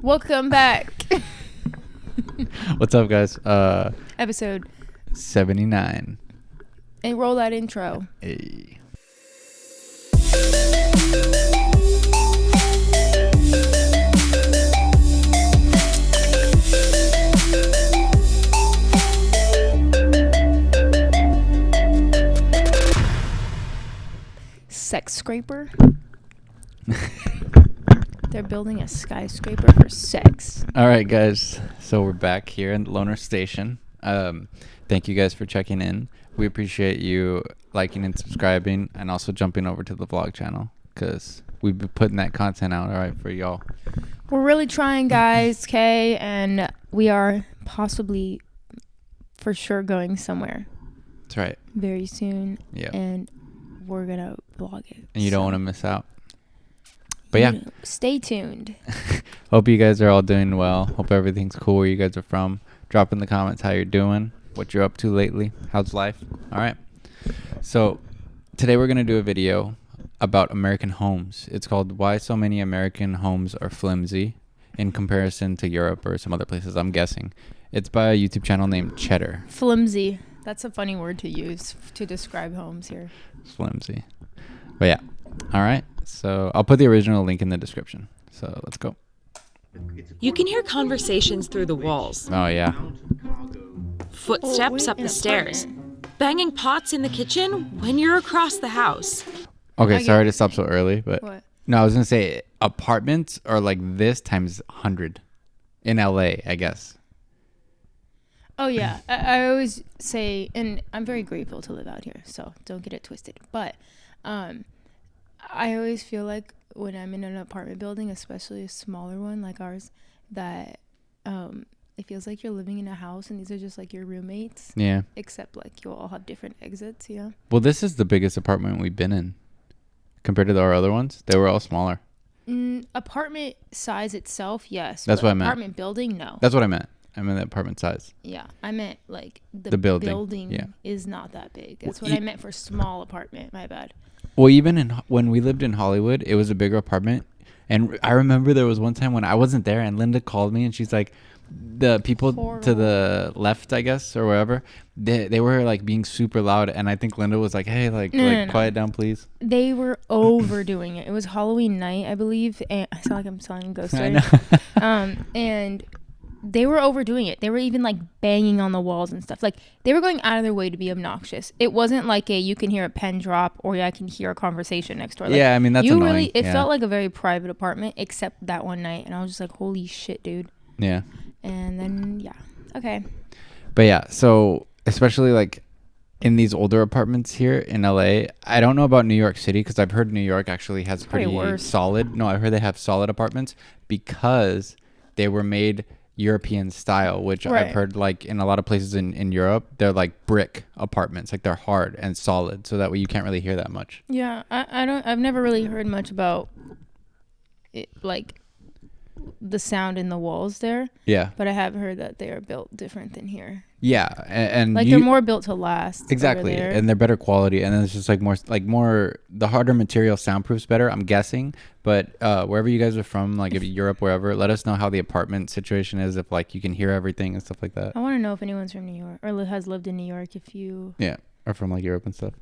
Welcome back. What's up, guys? Episode 79. Hey, roll that intro. Hey. Sex scraper. They're building a skyscraper for sex. All right, guys. So we're back here in the Loner Station. Thank you guys for checking in. We appreciate you liking and subscribing, and also jumping over to the vlog channel because we've been putting that content out. All right, for y'all. We're really trying, guys. Okay, and we are possibly, for sure, going somewhere. That's right. Very soon. Yeah. And we're gonna vlog it. And you don't want to miss out. But yeah, stay tuned. Hope you guys are all doing well. Hope everything's cool where you guys are from. Drop in the comments how you're doing, what you're up to lately, how's life. All right. So today we're going to do a video about American homes. It's called Why So Many American Homes Are Flimsy in Comparison to Europe or some other places, I'm guessing. It's by a YouTube channel named Cheddar. Flimsy. That's a funny word to use to describe homes here. Flimsy. But yeah. All right. So I'll put the original link in the description. So let's go. You can hear conversations through the walls. Oh, yeah. Footsteps up the stairs. Banging pots in the kitchen when you're across the house. Okay, sorry to stop so early, but What? no, I was going to say apartments are like this times 100 in LA, I guess. Oh, yeah. I always say, and I'm very grateful to live out here, so don't get it twisted. But I always feel like when I'm in an apartment building, especially a smaller one like ours, that it feels like you're living in a house and these are just like your roommates. Yeah. Except like you'll all have different exits, you know? Well, this is the biggest apartment we've been in compared to our other ones. They were all smaller. Apartment size itself, yes. That's what I meant. Apartment building, no. That's what I meant. I meant the apartment size. Yeah, I meant like The building, is not that big. That's what I meant for small apartment. My bad. Well, even when we lived in Hollywood, it was a bigger apartment. And I remember there was one time when I wasn't there and Linda called me and she's like, the people to the left, I guess, or wherever, they were like being super loud. And I think Linda was like, hey, no. Quiet down, please. They were overdoing it. It was Halloween night, I believe. And I sound like I'm telling a ghost story. And they were overdoing it. They were even like banging on the walls and stuff. Like they were going out of their way to be obnoxious. It wasn't like you can hear a pen drop or I can hear a conversation next door. Like, yeah, I mean, that's annoying. It felt like a very private apartment except that one night. And I was just like, holy shit, dude. Yeah. And then, yeah. Okay. But yeah, so especially like in these older apartments here in LA, I don't know about New York City because I've heard New York actually has pretty solid. No, I heard they have solid apartments because they were made European style, which I've heard like in a lot of places in Europe, they're like brick apartments, like they're hard and solid, so that way you can't really hear that much. Yeah, I've never really heard much about it, like the sound in the walls there. Yeah. But I have heard that they are built different than here. Yeah, and like they're more built to last. Exactly, and they're better quality, and then it's just like more the harder material soundproof's better, I'm guessing. But wherever you guys are from, like if Europe, wherever, let us know how the apartment situation is, if like you can hear everything and stuff like that. I want to know if anyone's from New York or has lived in New York. If you or from like Europe and stuff.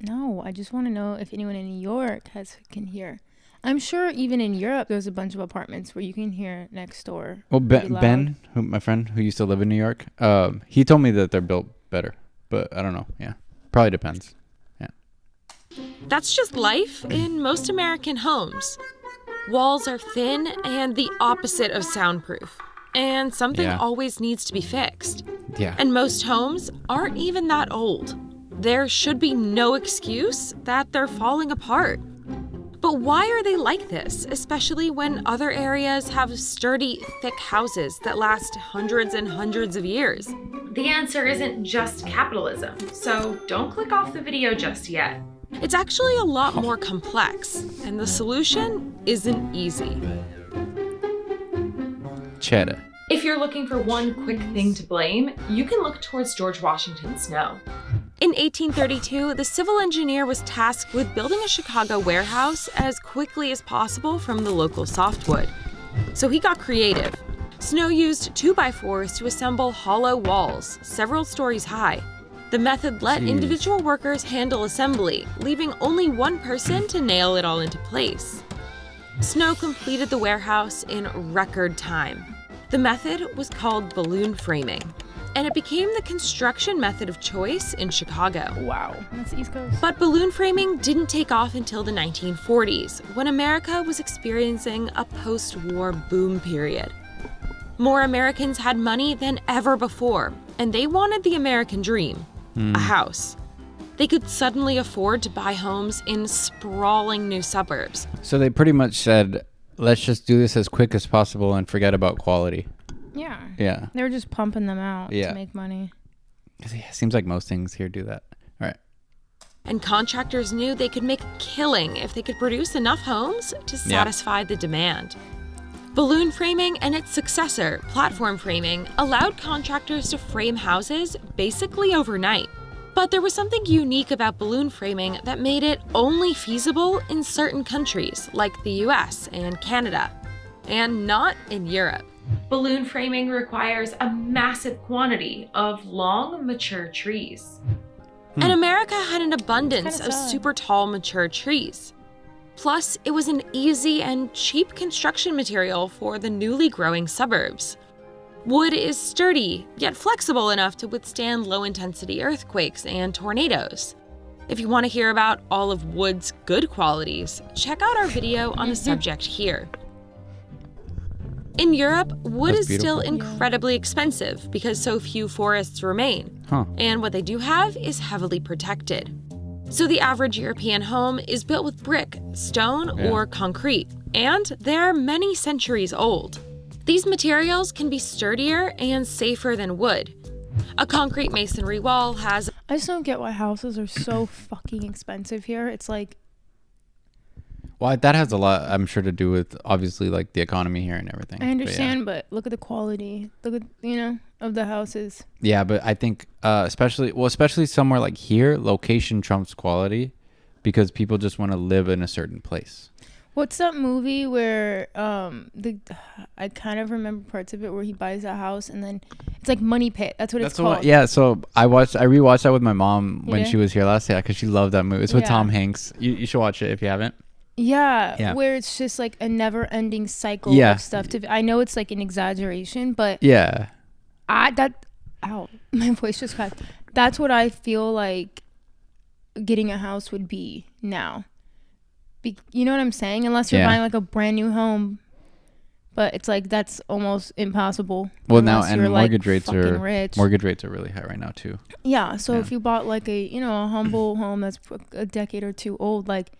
No, I just want to know if anyone in New York can hear. I'm sure even in Europe, there's a bunch of apartments where you can hear next door. Well, Ben, my friend who used to live in New York, he told me that they're built better, but I don't know. Yeah, probably depends. Yeah. That's just life in most American homes. Walls are thin and the opposite of soundproof. And something always needs to be fixed. Yeah. And most homes aren't even that old. There should be no excuse that they're falling apart. But why are they like this, especially when other areas have sturdy, thick houses that last hundreds and hundreds of years? The answer isn't just capitalism, so don't click off the video just yet. It's actually a lot more complex, and the solution isn't easy. Cheddar. If you're looking for one quick thing to blame, you can look towards George Washington's snow. In 1832, the civil engineer was tasked with building a Chicago warehouse as quickly as possible from the local softwood. So he got creative. Snow used 2x4s to assemble hollow walls, several stories high. The method let individual workers handle assembly, leaving only one person to nail it all into place. Snow completed the warehouse in record time. The method was called balloon framing, and it became the construction method of choice in Chicago. Wow, that's the East Coast. But balloon framing didn't take off until the 1940s, when America was experiencing a post-war boom period. More Americans had money than ever before, and they wanted the American dream, a house. They could suddenly afford to buy homes in sprawling new suburbs. So they pretty much said, let's just do this as quick as possible and forget about quality. Yeah. Yeah. They were just pumping them out to make money. Yeah, seems like most things here do that. All right. And contractors knew they could make a killing if they could produce enough homes to satisfy the demand. Balloon framing and its successor, platform framing, allowed contractors to frame houses basically overnight. But there was something unique about balloon framing that made it only feasible in certain countries, like the US and Canada, and not in Europe. Balloon framing requires a massive quantity of long, mature trees. And America had an abundance of super tall, mature trees. Plus, it was an easy and cheap construction material for the newly growing suburbs. Wood is sturdy, yet flexible enough to withstand low-intensity earthquakes and tornadoes. If you want to hear about all of wood's good qualities, check out our video on the subject here. In Europe, wood is still incredibly expensive because so few forests remain. And what they do have is heavily protected. So the average European home is built with brick, stone, or concrete, and they're many centuries old. These materials can be sturdier and safer than wood. A concrete masonry wall has... I just don't get why houses are so fucking expensive here. It's like... Well, that has a lot, I'm sure, to do with, obviously, like, the economy here and everything. I understand, but look at the quality. Look at, of the houses. Yeah, but I think, especially somewhere like here, location trumps quality because people just want to live in a certain place. What's that movie where I kind of remember parts of it where he buys a house and then it's like Money Pit. That's what it's called. Yeah, so I rewatched that with my mom when she was here last year because she loved that movie. It's with Tom Hanks. You should watch it if you haven't. Yeah, where it's just like a never-ending cycle of stuff. I know it's like an exaggeration, but my voice just cracked. That's what I feel like getting a house would be now. You know what I'm saying? Unless you're buying like a brand new home, but it's like that's almost impossible. Well, now and mortgage rates are really high right now too. Yeah, so if you bought like a humble home that's a decade or two old, like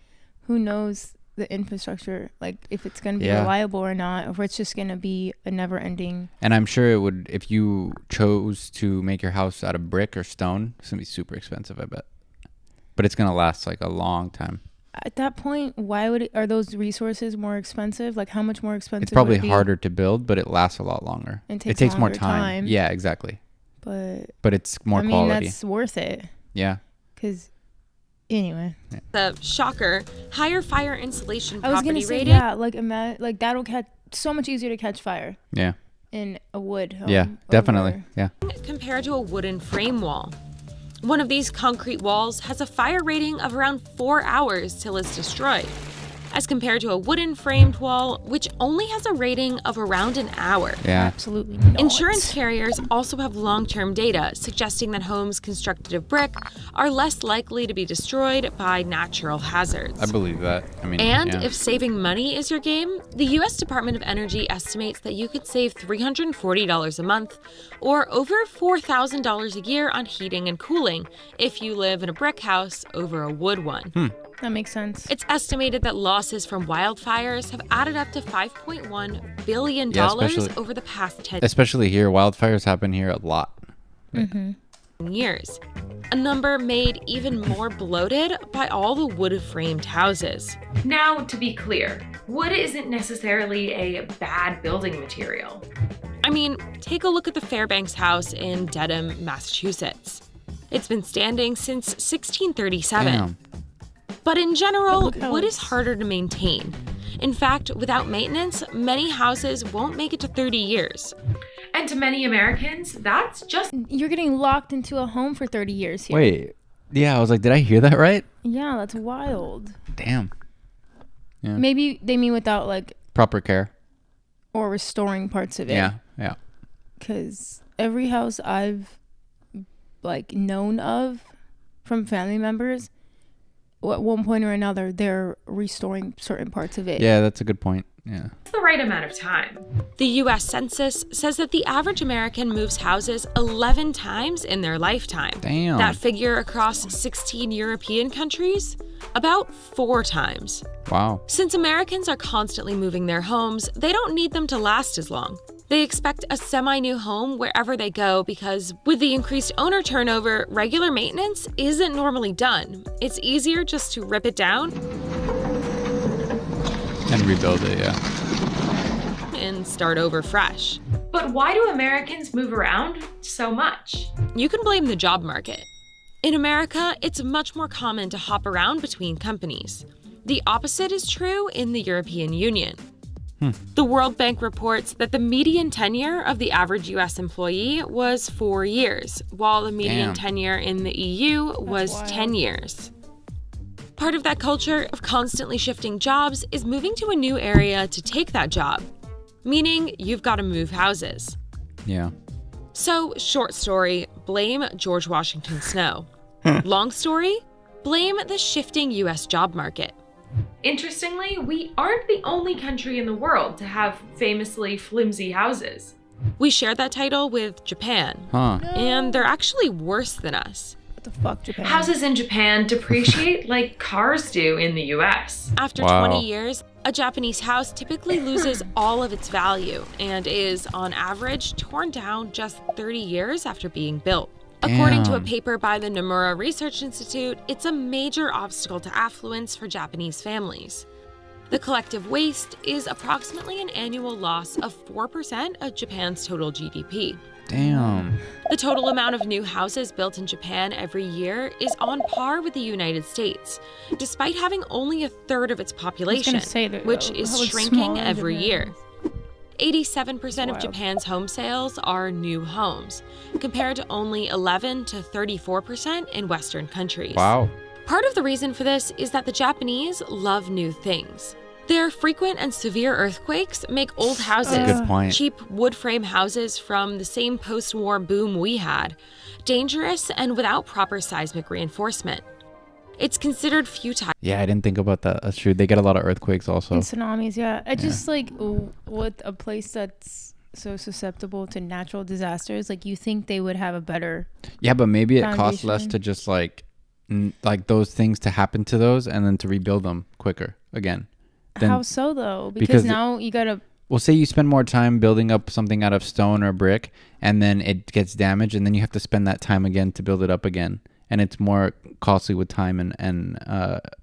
who knows the infrastructure, like if it's going to be reliable or not, or if it's just going to be a never-ending. And I'm sure it would, if you chose to make your house out of brick or stone, it's going to be super expensive, I bet. But it's going to last like a long time. At that point, are those resources more expensive? Like how much more expensive? It's probably harder to build, but it lasts a lot longer. It takes more time. Yeah, exactly. But it's more quality. That's worth it. Yeah. Because anyway. The shocker, higher fire insulation property rating. I was gonna say, like that'll catch so much easier to catch fire. Yeah. In a wood home. Yeah, definitely. Yeah. Compared to a wooden frame wall. One of these concrete walls has a fire rating of around 4 hours till it's destroyed, as compared to a wooden framed wall, which only has a rating of around an hour. Yeah. Absolutely not. Insurance carriers also have long-term data suggesting that homes constructed of brick are less likely to be destroyed by natural hazards. I believe that. If saving money is your game, the U.S. Department of Energy estimates that you could save $340 a month or over $4,000 a year on heating and cooling if you live in a brick house over a wood one. That makes sense. It's estimated that losses from wildfires have added up to $5.1 billion over the past 10 years. Especially here, wildfires happen here a lot. Years. A number made even more bloated by all the wood-framed houses. Now, to be clear, wood isn't necessarily a bad building material. I mean, take a look at the Fairbanks house in Dedham, Massachusetts. It's been standing since 1637. Damn. But in general, wood is harder to maintain. In fact, without maintenance, many houses won't make it to 30 years. And to many Americans, that's just... You're getting locked into a home for 30 years here. Wait. Yeah, I was like, did I hear that right? Yeah, that's wild. Damn. Yeah. Maybe they mean without like... proper care. Or restoring parts of it. Yeah. Because every house I've like known of from family members, at one point or another, they're restoring certain parts of it. Yeah, that's a good point. Yeah. It's the right amount of time. The U.S. Census says that the average American moves houses 11 times in their lifetime. Damn. That figure across 16 European countries? About 4 times. Wow. Since Americans are constantly moving their homes, they don't need them to last as long. They expect a semi-new home wherever they go because with the increased owner turnover, regular maintenance isn't normally done. It's easier just to rip it down and rebuild it, yeah. And start over fresh. But why do Americans move around so much? You can blame the job market. In America, it's much more common to hop around between companies. The opposite is true in the European Union. The World Bank reports that the median tenure of the average U.S. employee was 4 years, while the median tenure in the EU was 10 years. Part of that culture of constantly shifting jobs is moving to a new area to take that job, meaning you've got to move houses. Yeah. So, short story, blame George Washington Snow. Long story, blame the shifting U.S. job market. Interestingly, we aren't the only country in the world to have famously flimsy houses. We share that title with Japan, and they're actually worse than us. What the fuck, Japan? Houses in Japan depreciate like cars do in the US. After 20 years, a Japanese house typically loses all of its value and is, on average, torn down just 30 years after being built. According to a paper by the Nomura Research Institute, it's a major obstacle to affluence for Japanese families. The collective waste is approximately an annual loss of 4% of Japan's total GDP. Damn. The total amount of new houses built in Japan every year is on par with the United States, despite having only a third of its population, which is shrinking every year. 87% of Japan's home sales are new homes, compared to only 11 to 34% in Western countries. Wow. Part of the reason for this is that the Japanese love new things. Their frequent and severe earthquakes make old houses, cheap wood frame houses from the same post-war boom we had, dangerous and without proper seismic reinforcement. It's considered futile. Yeah, I didn't think about that. That's true. They get a lot of earthquakes also. And tsunamis, yeah. I just like with a place that's so susceptible to natural disasters, like you think they would have a better but maybe it costs less to just like those things to happen to those and then to rebuild them quicker again. How so though? Because now you gotta... Well, say you spend more time building up something out of stone or brick and then it gets damaged and then you have to spend that time again to build it up again. And it's more costly with time and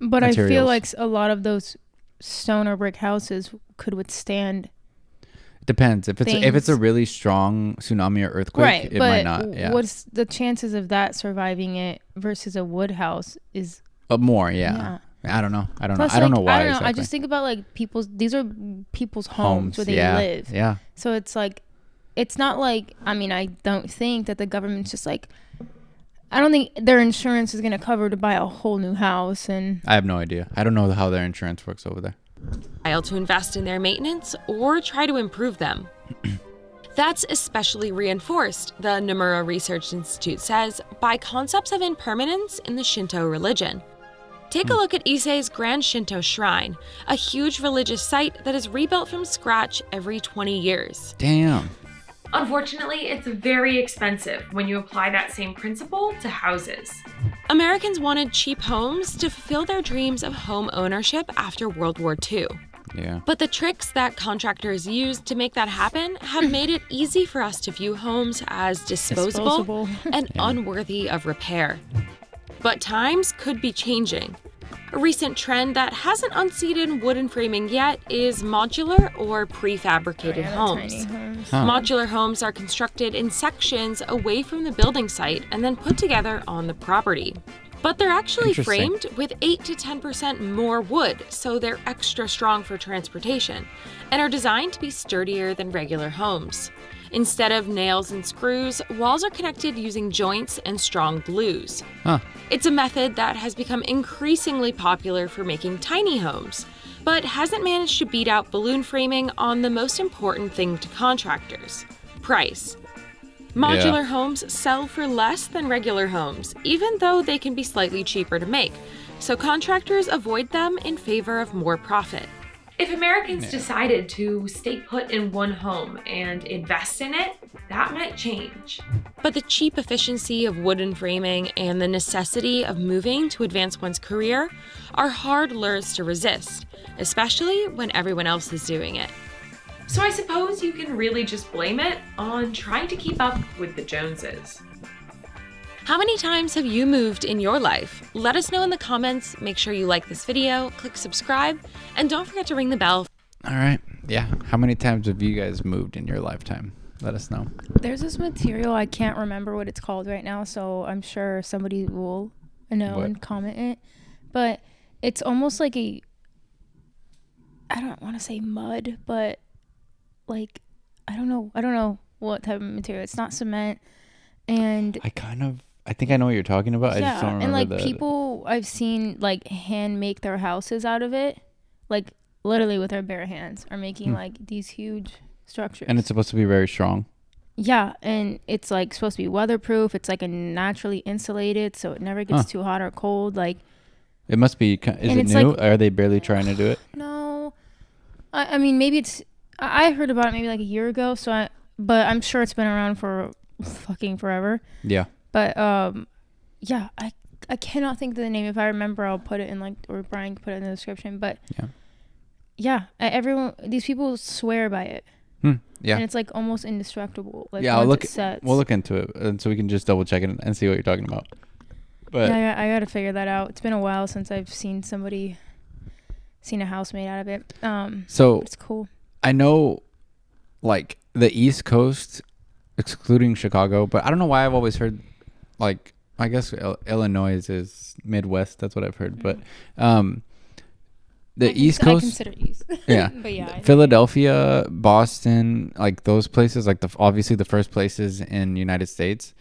But materials. I feel like a lot of those stone or brick houses could withstand. It depends. If it's a really strong tsunami or earthquake, it might not. Yeah. What's the chances of that surviving it versus a wood house is more, yeah. I don't know. I don't know why. Exactly. I just think about like these are people's homes where they live. Yeah. So it's like, it's not like, I don't think that the government's just like, I don't think their insurance is going to cover to buy a whole new house. And I have no idea. I don't know how their insurance works over there. To invest in their maintenance or try to improve them. That's especially reinforced, the Nomura Research Institute says, by concepts of impermanence in the Shinto religion. Take a look at Issei's Grand Shinto Shrine, a huge religious site that is rebuilt from scratch every 20 years. Damn. Unfortunately, it's very expensive when you apply that same principle to houses. Americans wanted cheap homes to fulfill their dreams of home ownership after World War II. Yeah. But the tricks that contractors used to make that happen have made it easy for us to view homes as disposable. And unworthy of repair. But times could be changing. A recent trend that hasn't unseated wooden framing yet is modular or prefabricated homes. Modular homes are constructed in sections away from the building site and then put together on the property. But they're actually framed with 8 to 10% more wood, so they're extra strong for transportation, and are designed to be sturdier than regular homes. Instead of nails and screws, walls are connected using joints and strong glues. It's a method that has become increasingly popular for making tiny homes, but hasn't managed to beat out balloon framing on the most important thing to contractors: price. Modular homes sell for less than regular homes, even though they can be slightly cheaper to make, so contractors avoid them in favor of more profit. If Americans decided to stay put in one home and invest in it, that might change. But the cheap efficiency of wooden framing and the necessity of moving to advance one's career are hard lures to resist, especially when everyone else is doing it. So I suppose you can really just blame it on trying to keep up with the Joneses. How many times have you moved in your life? Let us know in the comments. Make sure you like this video, click subscribe, and don't forget to ring the bell. All right. Yeah. How many times have you guys moved in your lifetime? Let us know. There's this material, I can't remember what it's called right now, so I'm sure somebody will know and comment it. But it's almost like I don't want to say mud, but like, I don't know what type of material. It's not cement. And I think I know what you're talking about. Yeah, I just don't remember. And like people I've seen like hand make their houses out of it, like literally with their bare hands, are making like these huge structures. And it's supposed to be very strong. Yeah, and it's like supposed to be weatherproof. It's like a naturally insulated, so it never gets too hot or cold. Like, it must be. Is it new? Like, are they barely trying to do it? No, I mean maybe it's. I heard about it maybe like a year ago. But I'm sure it's been around for fucking forever. Yeah. But yeah, I cannot think of the name. If I remember, I'll put it in like, or Brian can put it in the description. But yeah, these people swear by it. Yeah, and it's like almost indestructible. Like, yeah, we'll look into it, and so we can just double check it and see what you're talking about. But yeah, I gotta figure that out. It's been a while since I've seen a house made out of it. So it's cool. I know, like the East Coast, excluding Chicago, but I don't know why I've always heard, like, I guess Illinois is Midwest. That's what I've heard, but East Coast, I consider East. Yeah, but yeah, Philadelphia, Boston, like those places, like obviously the first places in United States,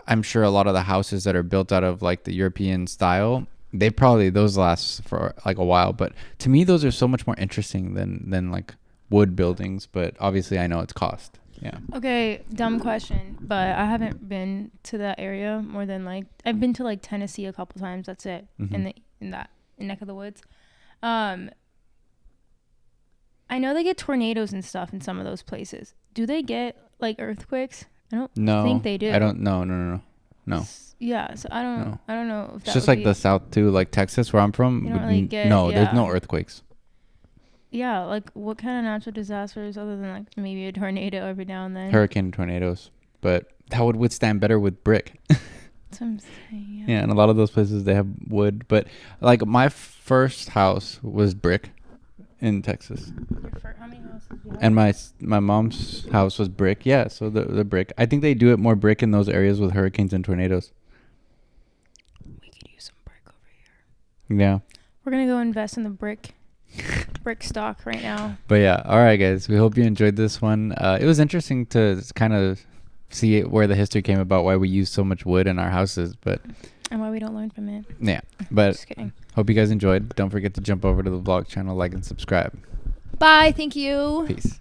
I'm sure a lot of the houses that are built out of like the European style, those last for like a while. But to me, those are so much more interesting than like wood buildings. But obviously, I know it's cost. Yeah. Okay, dumb question, but I haven't been to that area more than like I've been to like Tennessee a couple times. That's it. In that neck of the woods. I know they get tornadoes and stuff in some of those places. Do they get like earthquakes? I don't think they do. I don't. No. Yeah, so I don't know if it's just like the South too, like Texas where I'm from. There's no earthquakes. Yeah, like what kind of natural disasters other than like maybe a tornado every now and then? Hurricane tornadoes, but that would withstand better with brick. That's what I'm saying. Yeah, and a lot of those places they have wood, but like my first house was brick in Texas. How many houses do you have? And my mom's house was brick. Yeah, so the brick. I think they do it more brick in those areas with hurricanes and tornadoes. We could use some brick over here. Yeah. We're gonna go invest in the brick stock right now. But yeah, all right, guys. We hope you enjoyed this one. It was interesting to kind of see where the history came about, why we use so much wood in our houses, and why we don't learn from it. Yeah, but just kidding. Hope you guys enjoyed. Don't forget to jump over to the vlog channel, like and subscribe. Bye. Thank you. Peace.